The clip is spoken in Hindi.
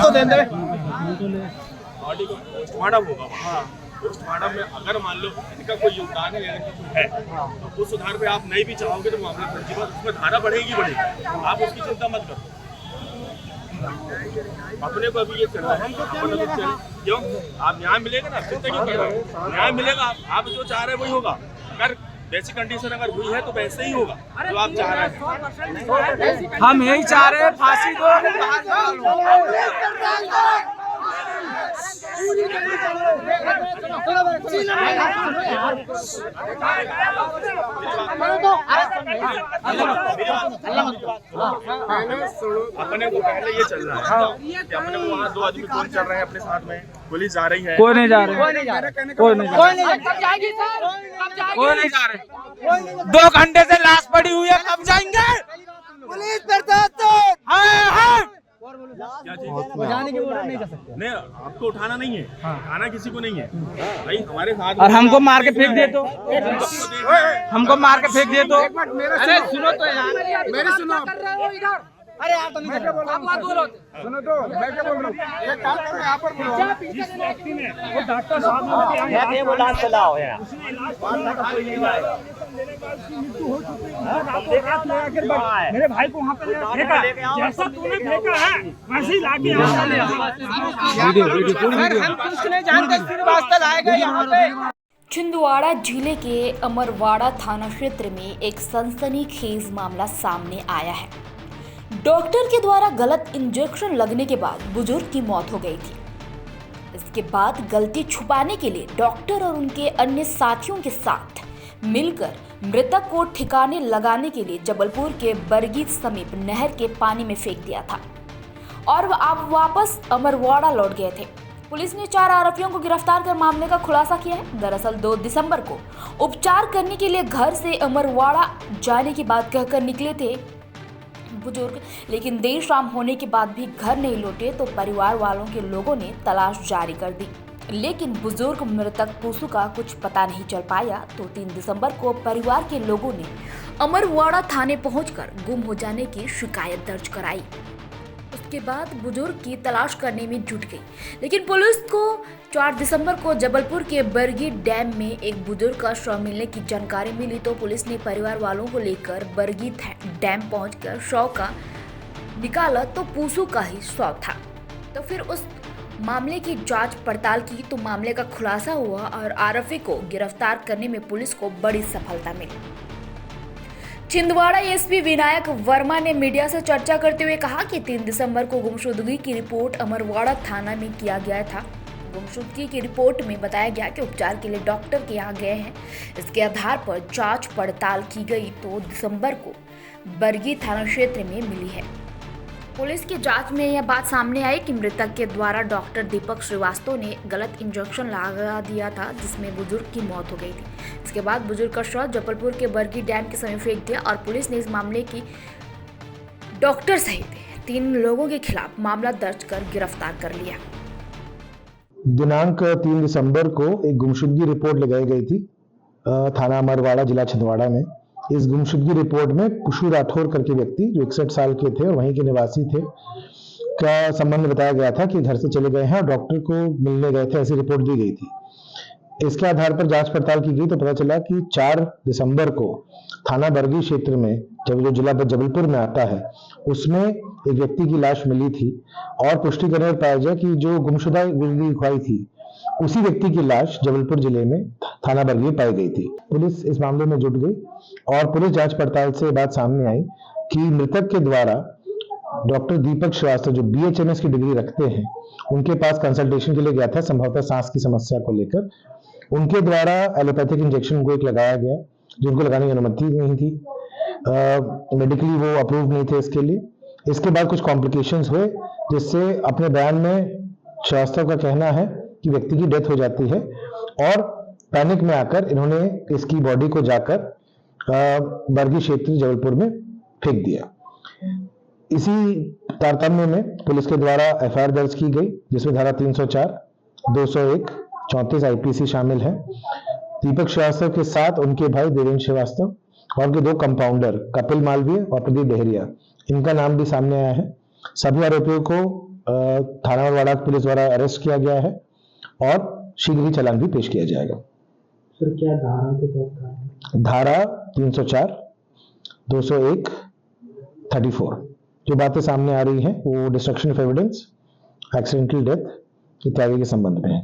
तो दे दे बॉडी को पोस्टमार्टम होगा वहाँ। पोस्टमार्टम में अगर मान लो इनका कोई योगदान है तो उस आधार पे आप नहीं भी चाहोगे तो मामला पंजीबद्ध, उसमें धारा बढ़ेगी, आप उसकी चिंता मत करो। अपने को अभी ये चल रहा है, क्यों आप न्याय मिलेगा ना, चिंता क्यों कर रहे हो? न्याय मिलेगा, आप जो चाह रहे हैं वही होगा। अगर वैसी कंडीशन अगर हुई है तो वैसे ही होगा जो आप चाह रहे हैं। हम यही चाह रहे हैं, फांसी दो। अपने को पहले ये चल रहा है कि अपने को वहाँ 2 आदमी कौन चल रहे हैं अपने साथ में, पुलिस जा रही है, कोई नहीं जा रहे, कोई नहीं जा रहे। 2 घंटे से लाश पड़ी हुई है, कब जाएंगे? पुलिस जाने के बोल नहीं जा सकते। नहीं, आपको उठाना नहीं है, उठाना किसी को नहीं है भाई, हमारे साथ। और हमको मार के फेंक दे तो, हमको मार के फेंक दे तो। अरे सुनो तो यार, मेरी सुनो। अरे यार तो नहीं बोल रहा हूँ, सुनो तो मैं क्या बोल रहा हूँ। एक काम करो, यहाँ पर बोलो। जिस व्यक्ति ने वो डॉक्टर साहब ने बोला चलाओ यार, मेरे भाई को वहाँ पे फेंका, जैसा तूने फेंका है वैसे ही लाके हम कुछ नहीं जानते, फिर वास्ता लाएगा यहाँ पे। छिंदवाड़ा जिले के अमरवाड़ा थाना क्षेत्र में एक सनसनीखेज मामला सामने आया है। डॉक्टर के द्वारा गलत इंजेक्शन लगने के बाद बुजुर्ग की मौत हो गई थी। इसके बाद गलती छुपाने के लिए डॉक्टर और उनके अन्य साथियों के साथ मिलकर मृतक को ठिकाने लगाने के लिए जबलपुर के बरगी समीप नहर के पानी में फेंक दिया था और अब वापस अमरवाड़ा लौट गए थे। पुलिस ने 4 आरोपियों को गिरफ्तार कर मामले का खुलासा किया है। दरअसल 2 दिसंबर को उपचार करने के लिए घर से अमरवाड़ा जाने की बात कहकर निकले थे बुजुर्ग, लेकिन देर शाम होने के बाद भी घर नहीं लौटे तो परिवार वालों के लोगों ने तलाश जारी कर दी, लेकिन बुजुर्ग मृतक पूसू का कुछ पता नहीं चल पाया। तो 3 दिसंबर को परिवार के लोगों ने अमरवाड़ा थाने पहुंचकर गुम हो जाने की शिकायत दर्ज कराई। उसके बाद बुजुर्ग की तलाश करने में जुट गई, लेकिन पुलिस को 4 दिसंबर को जबलपुर के बरगी डैम में एक बुजुर्ग का शव मिलने की जानकारी मिली तो पुलिस ने परिवार वालों को लेकर बरगी डैम पहुंचकर शव का निकाला तो पूसू का ही शव था। तो फिर उस मामले की जांच पड़ताल की तो मामले का खुलासा हुआ और आरोपी को गिरफ्तार करने में पुलिस को बड़ी सफलता मिली। छिंदवाड़ा एसपी विनायक वर्मा ने मीडिया से चर्चा करते हुए कहा कि 3 दिसंबर को गुमशुदगी की रिपोर्ट अमरवाड़ा थाना में किया गया था। गुमशुदगी की रिपोर्ट में बताया गया कि उपचार के लिए डॉक्टर के यहाँ गए हैं। इसके आधार पर जांच पड़ताल की गई तो दिसंबर को बरगी थाना क्षेत्र में मिली है। पुलिस की जांच में यह बात सामने आई कि मृतक के द्वारा डॉक्टर दीपक श्रीवास्तव ने गलत इंजेक्शन लगा दिया था जिसमें बुजुर्ग की मौत हो गई थी। इसके बाद बुजुर्ग का शव जबलपुर के बरगी डैम के समीप फेंक दिया और पुलिस ने इस मामले की डॉक्टर सहित 3 लोगों के खिलाफ मामला दर्ज कर गिरफ्तार कर लिया। दिनांक 3 दिसंबर को एक गुमशुदगी रिपोर्ट लगाई गई थी थाना अमरवाड़ा जिला छिंदवाड़ा में। इस गुमशुदगी रिपोर्ट में पुशु राठौर करके व्यक्ति जो 61 साल के थे और वहीं के निवासी थे का संबंध बताया गया था कि घर से चले गए हैं और डॉक्टर को मिलने गए थे, ऐसी रिपोर्ट दी गई थी। इसके आधार पर जांच पड़ताल की गई तो पता चला कि 4 दिसंबर को थाना बरगी क्षेत्र में जो जिला जबलपुर में आता है उसमें एक व्यक्ति की लाश मिली थी और पुष्टि करने पर पाया गया कि जो गुमशुदा लिखवाई थी उसी व्यक्ति की लाश जबलपुर जिले में थाना बरगी पाई गई थी। पुलिस इस मामले में जुट गई और पुलिस जांच पड़ताल से बात सामने आई कि मृतक के द्वारा डॉक्टर दीपक श्रीवास्तव जो BHMS की डिग्री रखते हैं उनके पास कंसल्टेशन के लिए गया था, संभवतः सांस की समस्या को लेकर। उनके द्वारा एलोपैथिक इंजेक्शन को एक लगाया गया जिनको लगाने की अनुमति नहीं थी, मेडिकली वो अप्रूव नहीं थे इसके लिए। इसके बाद कुछ कॉम्प्लिकेशंस हुए जिससे अपने बयान में श्रीवास्तव का कहना है कि व्यक्ति की डेथ हो जाती है और पैनिक में आकर इन्होंने इसकी बॉडी को जाकर बरगी क्षेत्र जबलपुर में फेंक दिया। इसी तारतम्य में पुलिस के द्वारा FIR दर्ज की गई जिसमें धारा 304, 201, 34 IPC शामिल है। दीपक श्रीवास्तव के साथ उनके भाई देवेंद्र श्रीवास्तव और उनके 2 कंपाउंडर कपिल मालवीय और प्रदीप डेहरिया, इनका नाम भी सामने आया है। सभी आरोपियों को थाना अमरवाड़ा पुलिस द्वारा अरेस्ट किया गया है और शीघ्र ही चालान भी पेश किया जाएगा। सर क्या धारा के तहत? धारा 304, 201, 34 जो बातें सामने आ रही हैं वो destruction of evidence, accidental death इत्यादि के संबंध में है।